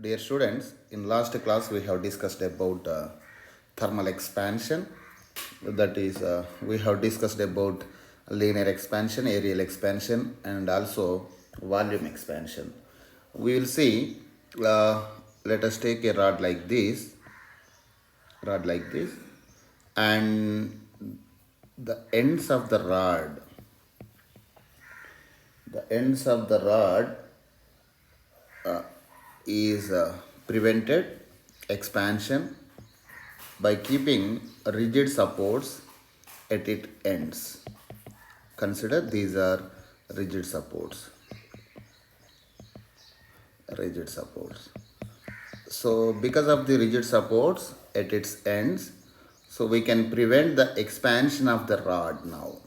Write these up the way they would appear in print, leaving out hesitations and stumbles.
Dear students, in last class we have discussed about thermal expansion. That is, we have discussed about linear expansion, areal expansion, and also volume expansion. We will see. Let us take a rod like this, and the ends of the rod is prevented expansion by keeping rigid supports at its ends. Consider these are rigid supports. Rigid supports. So because of the rigid supports at its ends, so we can prevent the expansion of the rod now.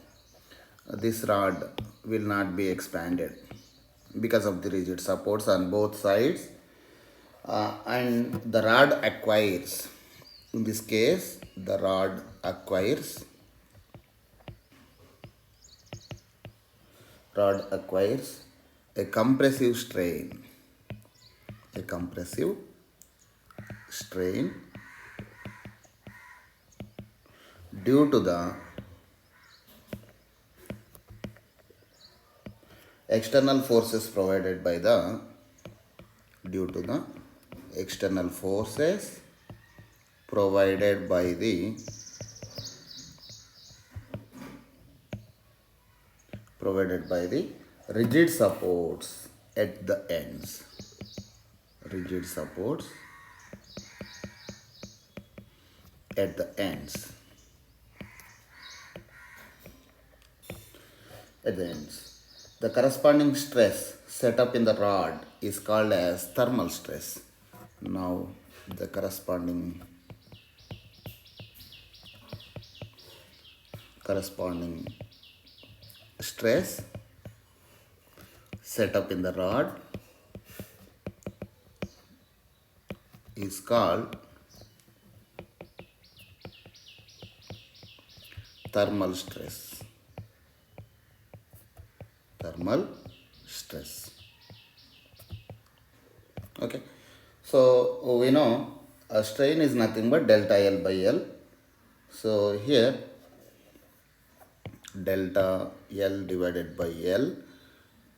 This rod will not be expanded because of the rigid supports on both sides, and the rod acquires, in this case the rod acquires a compressive strain due to the external forces provided by the due to the external forces provided by the rigid supports at the ends. Rigid supports at the ends. The corresponding stress set up in the rod is called as thermal stress. Now the corresponding stress set up in the rod is called thermal stress. Okay, so we know a strain is nothing but delta L by L. So here delta L divided by L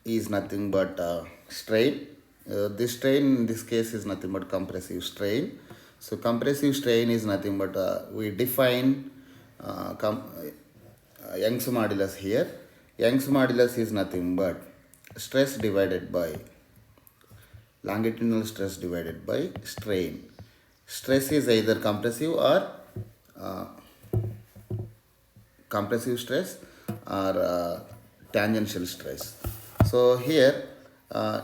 is nothing but strain. This strain in this case is nothing but compressive strain. So compressive strain is nothing but we define Young's modulus here. Young's modulus is nothing but stress divided by longitudinal stress divided by strain. Stress is either uh, compressive stress or tangential stress. So here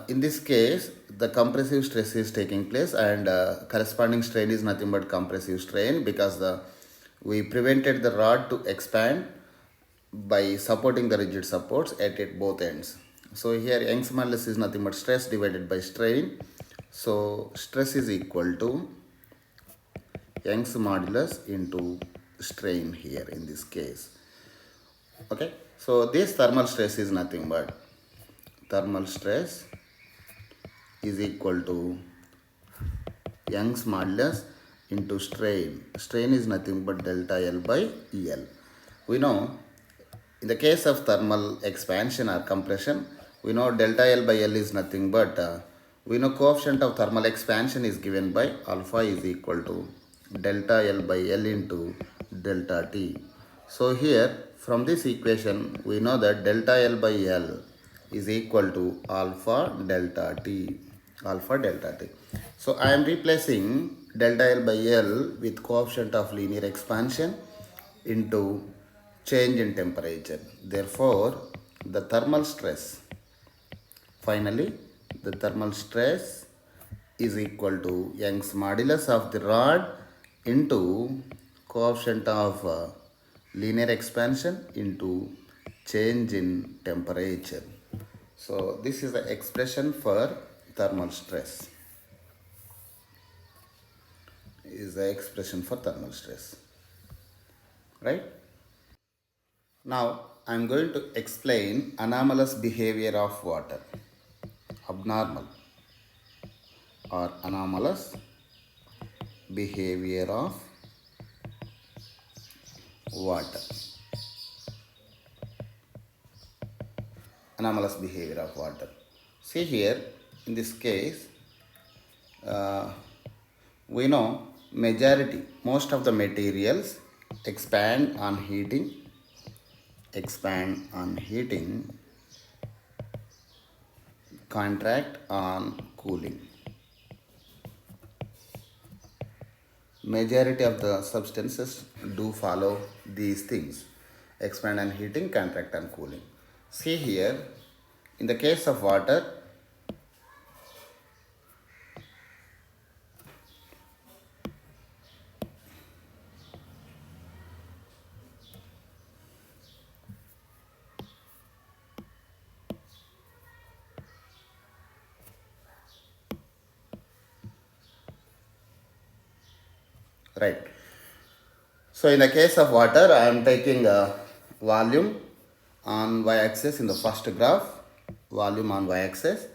in this case the compressive stress is taking place, and corresponding strain is nothing but compressive strain, because we prevented the rod to expand by supporting the rigid supports at both ends. So here Young's modulus is nothing but stress divided by strain. So stress is equal to Young's modulus into strain here in this case. Okay, so this thermal stress is nothing but thermal stress is equal to Young's modulus into strain. Strain is nothing but delta L by L. We know in the case of thermal expansion or compression, we know delta L by L is nothing but we know coefficient of thermal expansion is given by alpha is equal to delta L by L into delta T. So here from this equation we know that delta L by L is equal to alpha delta T. So I am replacing delta L by L with coefficient of linear expansion into change in temperature. Therefore, the thermal stress is equal to Young's modulus of the rod into coefficient of linear expansion into change in temperature. So this is the expression for thermal stress. Right? Now I am going to explain anomalous behavior of water. Abnormal or anomalous behavior of water. Anomalous behavior of water. See here, in this case, uh, we know most of the materials expand on heating, contract on cooling. Majority of the substances do follow these things: expand on heating, contract on cooling. See here, in the case of water, right? So in the case of water, I am taking volume on y-axis in the first graph, volume on y-axis,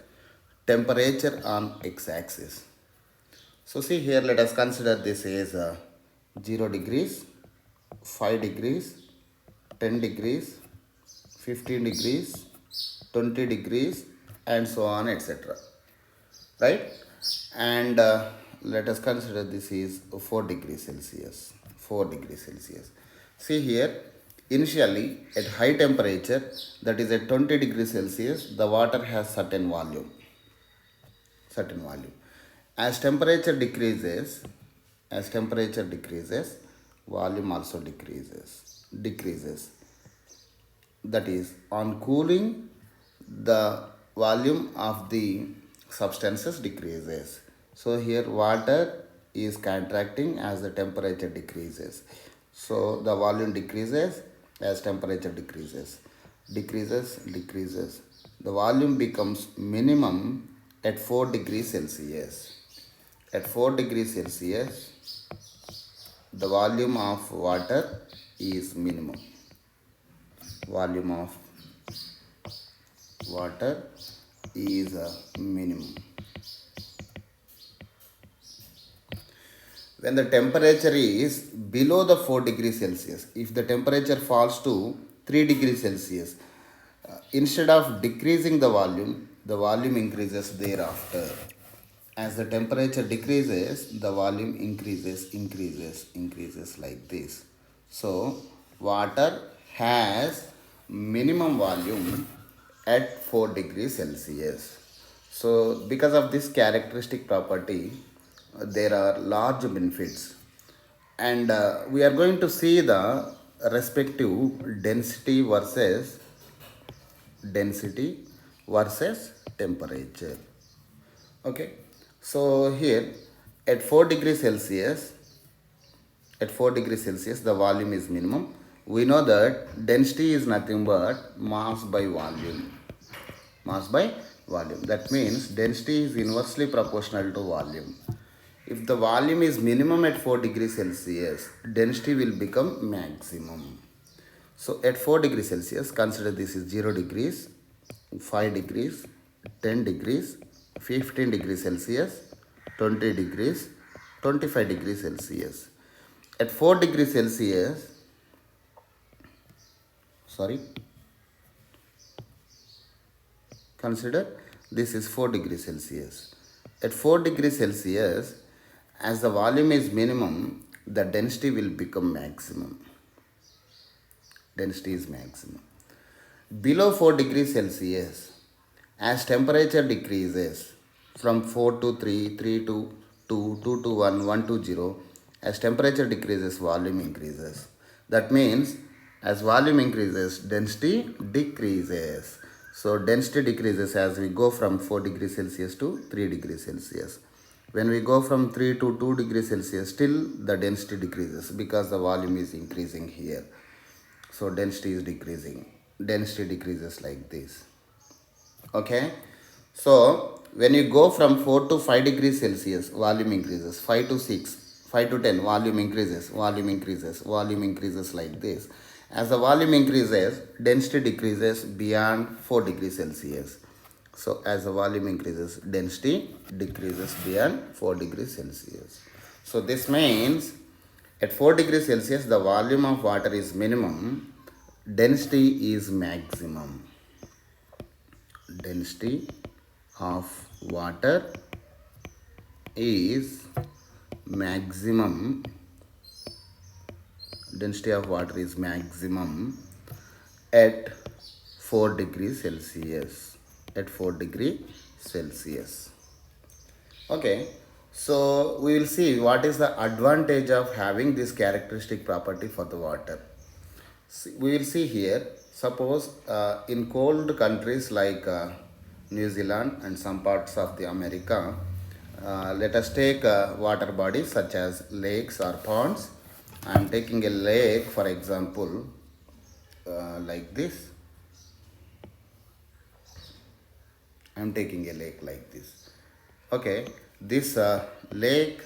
temperature on x-axis. So see here, let us consider this is 0 degrees, 5 degrees, 10 degrees, 15 degrees, 20 degrees, and so on, etc. Right? And let us consider this is 4 degrees Celsius. 4 degrees Celsius. See here, initially at high temperature, that is at 20 degrees Celsius, the water has certain volume. As temperature decreases, volume also decreases. That is, on cooling, the volume of the substances decreases. So here water is contracting as the temperature decreases. So the volume decreases as temperature decreases. The volume becomes minimum at 4 degrees Celsius. At 4 degrees Celsius, the volume of water is minimum. Volume of water is minimum. When the temperature is below the 4 degrees Celsius, if the temperature falls to 3 degrees Celsius, instead of decreasing the volume increases thereafter. As the temperature decreases, the volume increases like this. So water has minimum volume at 4 degrees Celsius. So because of this characteristic property, there are large benefits, and we are going to see the respective density versus temperature. Okay, so here at 4 degrees Celsius, the volume is minimum. We know that density is nothing but mass by volume. That means density is inversely proportional to volume. If the volume is minimum at 4 degrees Celsius, density will become maximum. So at 4 degrees Celsius, consider this is 0 degrees, 5 degrees, 10 degrees, 15 degrees Celsius, 20 degrees, 25 degrees Celsius. At 4 degrees Celsius, consider this is 4 degrees Celsius. At 4 degrees Celsius, as the volume is minimum, the density will become maximum. Density is maximum. Below 4 degrees Celsius, as temperature decreases from 4 to 3, 3 to 2, 2 to 1, 1 to 0, as temperature decreases, volume increases. That means as volume increases, density decreases. So density decreases as we go from 4 degrees Celsius to 3 degrees Celsius. When we go from 3 to 2 degrees Celsius, still the density decreases because the volume is increasing here. So density is decreasing. Density decreases like this. Okay. So when you go from 4 to 5 degrees Celsius, volume increases. 5 to 6, 5 to 10, volume increases like this. As the volume increases, density decreases beyond 4 degrees Celsius. So as the volume increases, density decreases beyond 4 degrees Celsius. So this means at 4 degrees Celsius, the volume of water is minimum, density is maximum. Density of water is maximum. Density of water is maximum at 4 degrees Celsius. At 4 degree Celsius. Okay, so we will see what is the advantage of having this characteristic property for the water. We will see here, suppose in cold countries like New Zealand and some parts of the America, let us take water bodies such as lakes or ponds. I am taking a lake for example, like this. I am taking a lake like this. Okay, this lake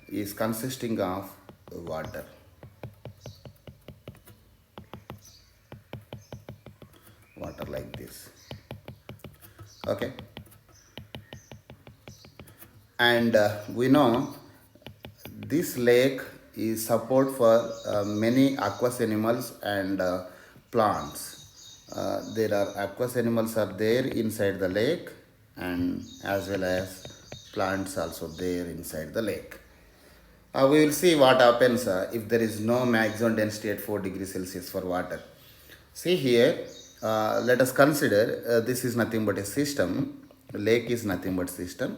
is consisting of water. Water like this. Okay, and we know this lake is support for many aquatic animals and plants. There are aquatic animals are there inside the lake, and as well as plants also there inside the lake. We will see what happens if there is no maximum density at 4 degrees Celsius for water. See here, let us consider this is nothing but a system, lake is nothing but system,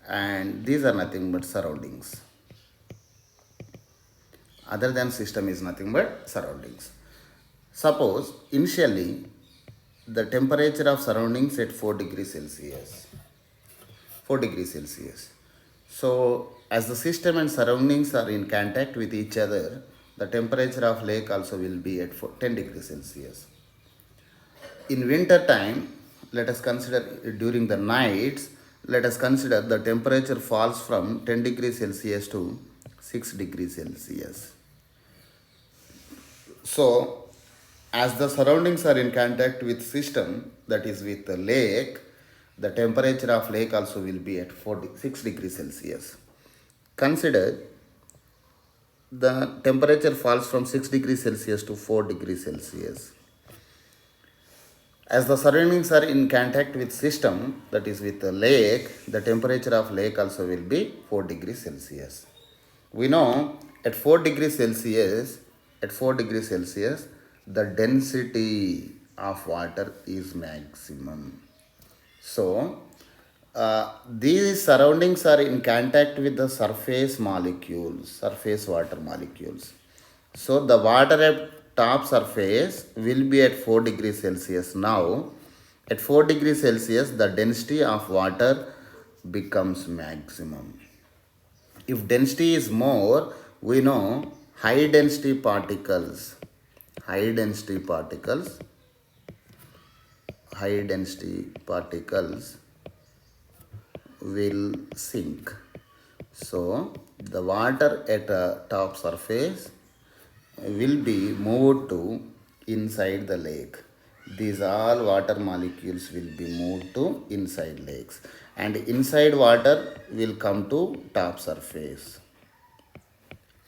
and these are nothing but surroundings. Other than system is nothing but surroundings. Suppose initially the temperature of surroundings at 4 degrees Celsius. 4 degrees Celsius. So as the system and surroundings are in contact with each other, the temperature of lake also will be at 10 degrees Celsius. In winter time, let us consider during the nights, let us consider the temperature falls from 10 degrees Celsius to 6 degrees Celsius. So as the surroundings are in contact with system, that is with the lake, the temperature of lake also will be at 6 degrees Celsius. Consider the temperature falls from 6 degrees Celsius to 4 degrees Celsius. As the surroundings are in contact with system, that is with the lake, the temperature of lake also will be 4 degrees Celsius. We know at 4 degrees Celsius, the density of water is maximum. So these surroundings are in contact with the surface molecules, surface water molecules. So the water at top surface will be at 4 degrees Celsius. Now at 4 degrees Celsius, the density of water becomes maximum. If density is more, we know high density particles will sink. So the water at a top surface will be moved to inside the lake. These all water molecules will be moved to inside lakes, and inside water will come to top surface,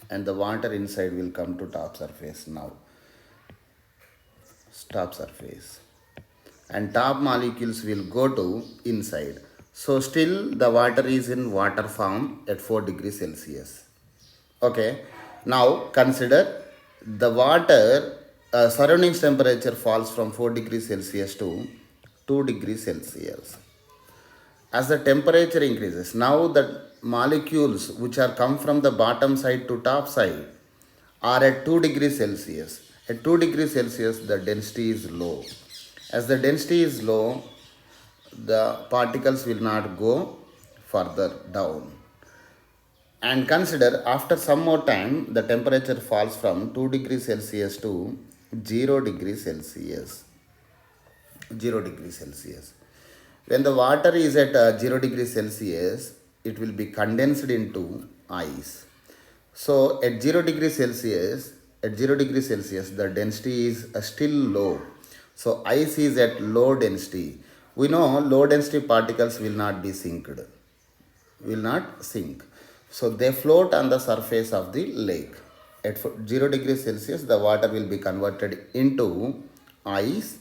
and the water inside will come to top surface now. Top surface, and top molecules will go to inside. So still the water is in water form at 4 degrees Celsius. Okay, now consider the water surroundings temperature falls from 4 degrees Celsius to 2 degrees Celsius. As the temperature increases, now the molecules which are come from the bottom side to top side are at 2 degrees Celsius. At 2 degrees Celsius, the density is low. As the density is low, the particles will not go further down. And consider after some more time, the temperature falls from 2 degrees Celsius to 0 degrees Celsius. 0 degrees Celsius. When the water is at 0 degrees Celsius, it will be condensed into ice. So at 0 degrees Celsius, the density is still low. So ice is at low density. We know low density particles will not be sinked, will not sink. So they float on the surface of the lake. At 0 degrees Celsius, the water will be converted into ice.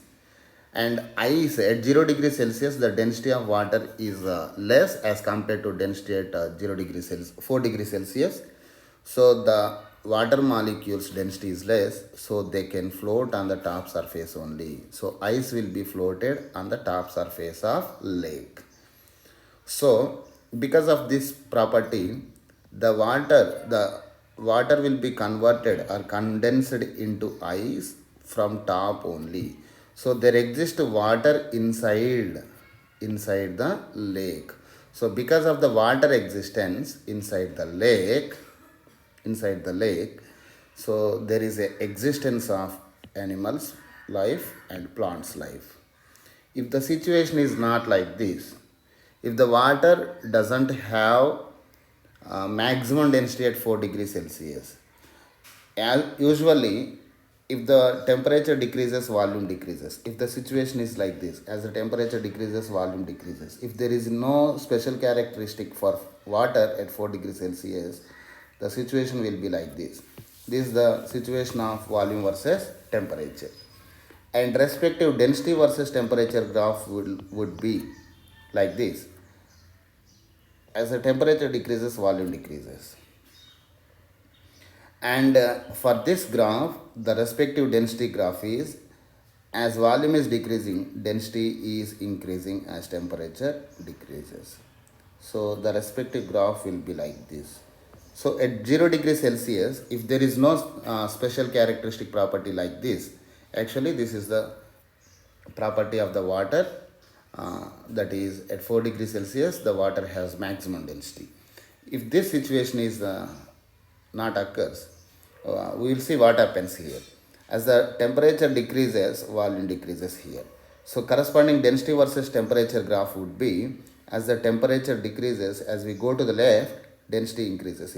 And ice at 0 degrees Celsius, the density of water is less as compared to density at 0 degrees Celsius, 4 degrees Celsius. So the water molecules density is less, so they can float on the top surface only. So ice will be floated on the top surface of lake. So because of this property, the water will be converted or condensed into ice from top only. So there exists water inside the lake. So because of the water existence inside the lake, so there is a existence of animals life and plants life. If the situation is not like this, if the water doesn't have maximum density at 4 degrees Celsius, as usually if the temperature decreases, volume decreases. If the situation is like this, as the temperature decreases, volume decreases. If there is no special characteristic for water at 4 degrees Celsius, the situation will be like this. This is the situation of volume versus temperature. And respective density versus temperature graph would be like this. As the temperature decreases, volume decreases. And for this graph, the respective density graph is, as volume is decreasing, density is increasing as temperature decreases. So the respective graph will be like this. So at 0 degrees Celsius, if there is no special characteristic property like this, actually this is the property of the water, that is at 4 degrees Celsius the water has maximum density. If this situation is not occurs, we will see what happens here. As the temperature decreases, volume decreases here. So corresponding density versus temperature graph would be, as the temperature decreases, as we go to the left, density increases.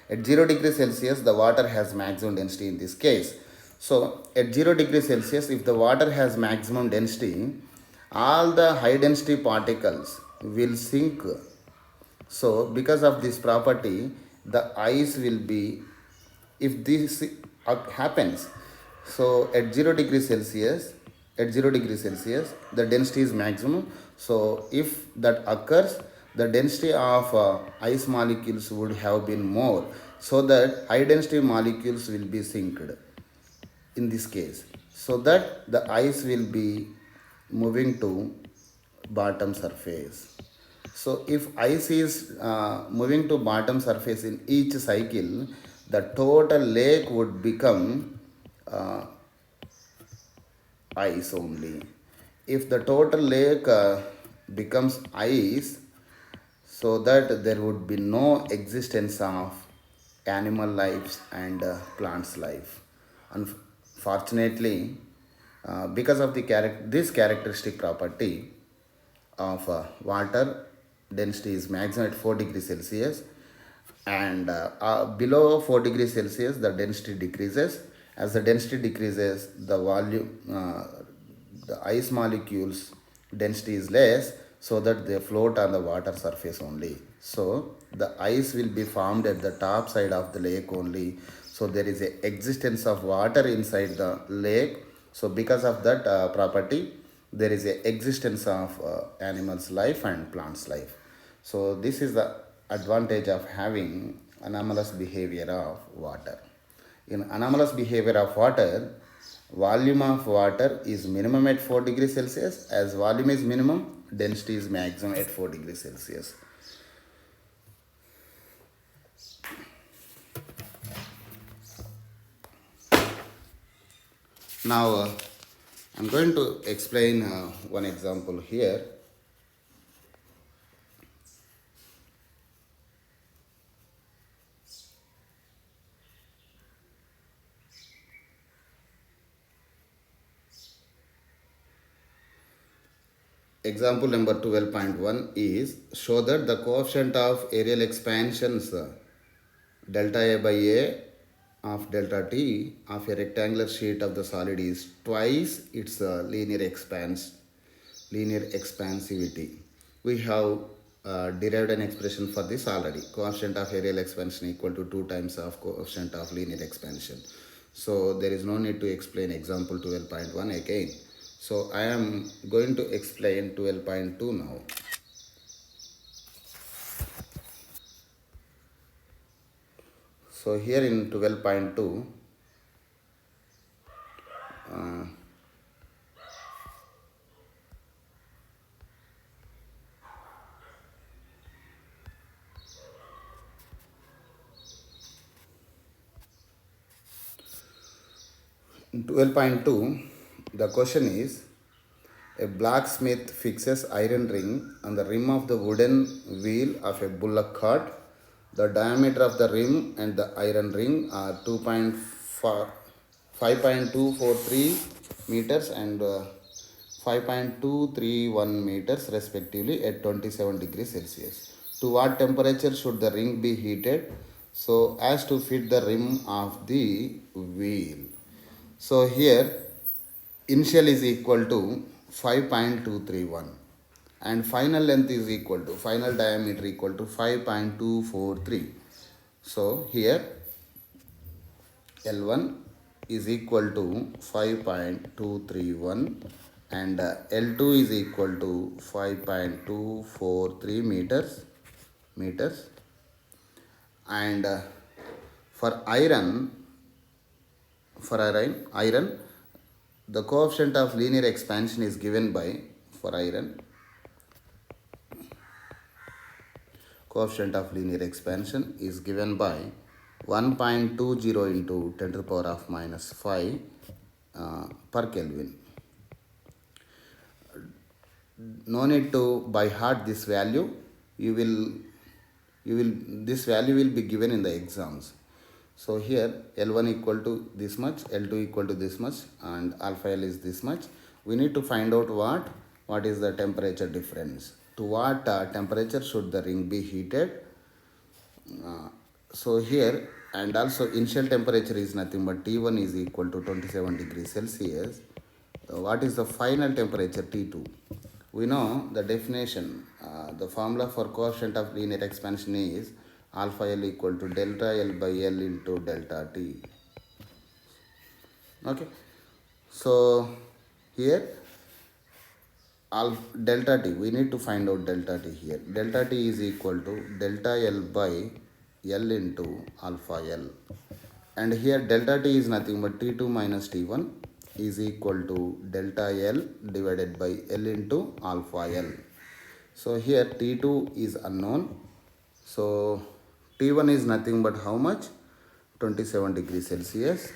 At 0 degrees Celsius, the water has maximum density in this case. So at 0 degrees Celsius, if the water has maximum density, all the high density particles will sink. So because of this property, the ice will be, if this happens, so at 0 degrees Celsius, the density is maximum. So if that occurs, the density of ice molecules would have been more, so that high density molecules will be sinked in this case, so that the ice will be moving to bottom surface. So if ice is moving to bottom surface in each cycle, the total lake would become uh, ice only. If the total lake becomes ice, so that there would be no existence of animal lives and plants life. Unfortunately, because of this characteristic property of water, density is maximum at 4 degrees Celsius, and below 4 degrees Celsius the density decreases. As the density decreases, the ice molecules density is less, so that they float on the water surface only. So the ice will be formed at the top side of the lake only. So there is a existence of water inside the lake. So because of that property, there is a existence of animals life and plants life. So this is the advantage of having anomalous behavior of water. In anomalous behavior of water, volume of water is minimum at 4 degrees Celsius. As volume is minimum, density is maximum at 4 degrees Celsius. Now I'm going to explain one example here. Example number 12.1 is, show that the coefficient of areal expansions delta A by A of delta T of a rectangular sheet of the solid is twice its linear expanse. linear expansivity. We have derived an expression for this already. Coefficient of areal expansion equal to 2 times of coefficient of linear expansion. So there is no need to explain example 12.1 again. So I am going to explain 12.2 now. So here in 12.2, 12.2, the question is, a blacksmith fixes iron ring on the rim of the wooden wheel of a bullock cart. The diameter of the rim and the iron ring are 5.243 meters and 5.231 meters respectively at 27 degrees Celsius. To what temperature should the ring be heated so as to fit the rim of the wheel? So here initial is equal to 5.231 and final length is equal to final diameter equal to 5.243. So here L1 is equal to 5.231 and L2 is equal to 5.243 meters and for iron the coefficient of linear expansion is given by, for iron, coefficient of linear expansion is given by 1.20 into 10 to the power of minus 5 per Kelvin. No need to by heart this value. This value will be given in the exams. So here L1 equal to this much, L2 equal to this much and alpha L is this much. We need to find out what is the temperature difference. To what temperature should the ring be heated? So here, and also initial temperature is nothing but T1 is equal to 27 degrees Celsius. What is the final temperature T2? We know the definition, the formula for coefficient of linear expansion is alpha L equal to delta L by L into delta T. Okay, so here delta T, we need to find out delta T here. Delta T is equal to delta L by L into alpha L, and here delta T is nothing but T2 minus T1 is equal to delta L divided by L into alpha L. So here T2 is unknown, so T1 is nothing but how much? 27 degrees Celsius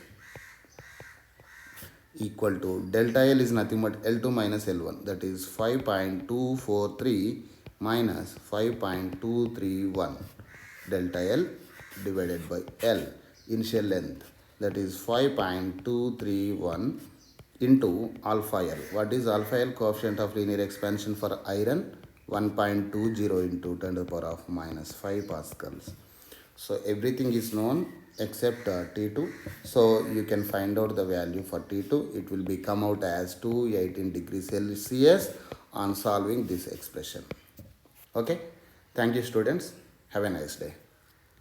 equal to delta L is nothing but L2 minus L1, that is 5.243 minus 5.231 delta L divided by L, initial length, that is 5.231 into alpha L. What is alpha L? Coefficient of linear expansion for iron, 1.20 into 10 to the power of minus 5 pascals. So everything is known except T2. So you can find out the value for T2. It will be come out as 218 degrees Celsius on solving this expression. Okay. Thank you students. Have a nice day.